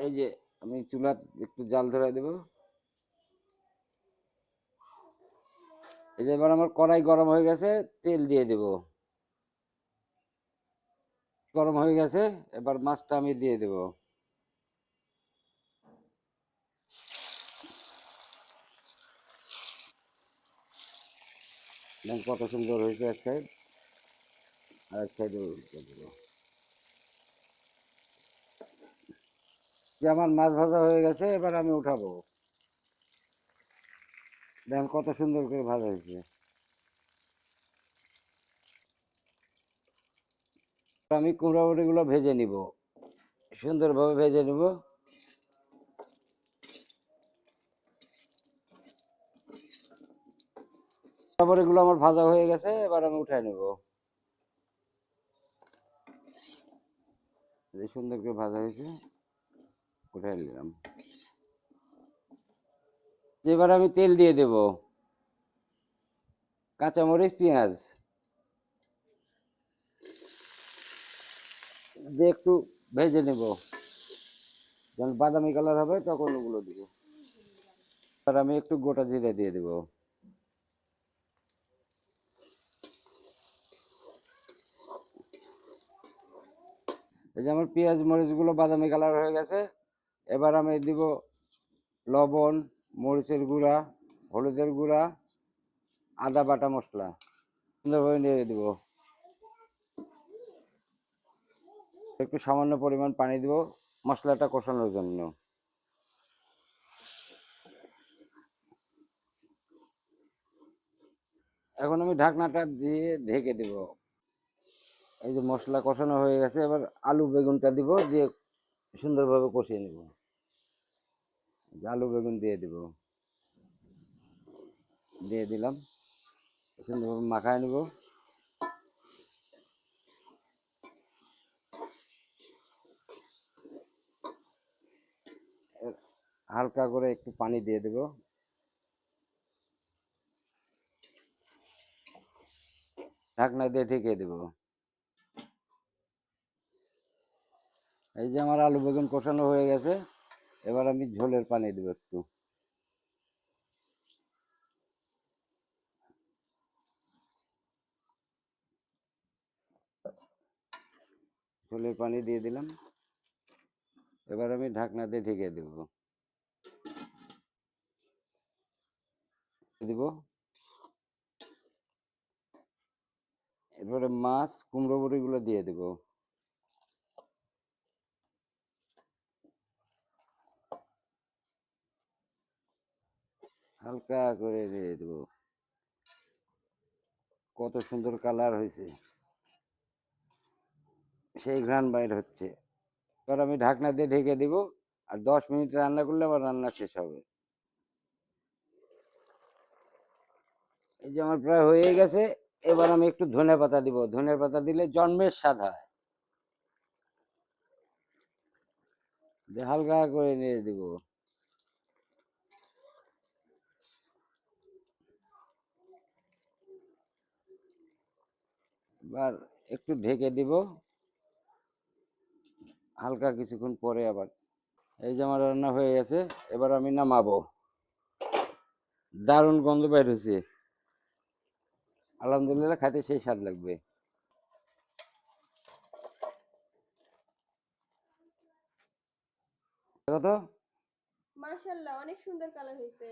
এই যে আমি চুলা একটু জাল ধরে দেব। এই যে এবার আমার কড়াই গরম হয়ে গেছে, তেল দিয়ে দেব। গরম হয়ে গেছে, এবার মাছটা আমি দিয়ে দেব। কত সুন্দর হয়েছে এক সাইড, আর এক সাইডে দেব। যে আমার মাছ ভাজা হয়ে গেছে, এবার আমি উঠাবো। দেখেন কত সুন্দর করে ভাজা হয়েছে। আমি কুমড়া বড়িগুলো ভেজে নিব, সুন্দরভাবে ভেজে নিব। কুমড়া বড়িগুলো আমার ভাজা হয়ে গেছে, এবার আমি উঠাই নেব। যে সুন্দর করে ভাজা হয়েছে, উঠাই নিলাম। এবার আমি তেল দিয়ে দেব, কাঁচামরিচ, পেঁয়াজ দিয়ে একটু ভেজে নেব। যখন বাদামি কালার হবে তখন ওগুলো দিব। আর আমি একটু গোটা জিরে দিয়ে দেব। এই যে আমার পেঁয়াজ মরিচগুলো বাদামি কালার হয়ে গেছে, এবার আমি দিব লবণ, মরিচের গুঁড়া, হলুদের গুঁড়া, আদা বাটা মশলা সুন্দরভাবে নেড়ে দিব। একটু সামান্য পরিমাণ পানি দিব মশলাটা কষানোর জন্য। এখন আমি ঢাকনাটা দিয়ে ঢেকে দেব। এই যে মশলা কষানো হয়ে গেছে, এবার আলু বেগুনটা দিব, দিয়ে সুন্দরভাবে কষিয়ে নেব। আলু বেগুন দিয়ে দিব, দিয়ে দিলাম, সুন্দরভাবে মাখায় নেব। হালকা করে একটু পানি দিয়ে দেব। ঢাকনা দিয়ে ঢেকে দেব। এই যে আমার আলু বেগুন কষানো হয়ে গেছে, এবার আমি ঝোলের পানি দেবো একটু। ঝোলের পানি দিয়ে দিলাম, এবার আমি ঢাকনা দিয়ে ঢেকে দেব। দিব, এরপরে মাছ কুমড়ো বড়িগুলো দিয়ে দেব। হালকা করে দিয়ে দেব। কত সুন্দর কালার হয়েছে, সেই ঘ্রাণ বাইর হচ্ছে। এবার আমি ঢাকনা দিয়ে ঢেকে দিব, আর 10 মিনিট রান্না করলে আবার রান্না শেষ হবে। এই যে আমার প্রায় হয়ে গেছে, এবার আমি একটু ধনে পাতা দিব। ধনে পাতা দিলে জন্মের স্বাদ হয়। হালকা করে নিয়ে দিব। এবার একটু ঢেকে দিব, হালকা কিছুক্ষণ পরে আবার। এই যে আমার রান্না হয়ে গেছে, এবার আমি নামাবো। দারুণ গন্ধ বের হয়েছে, আলহামদুলিল্লাহ, খাইতে সেই স্বাদ লাগবে। কত মাশাআল্লাহ, অনেক সুন্দর কালার হয়েছে।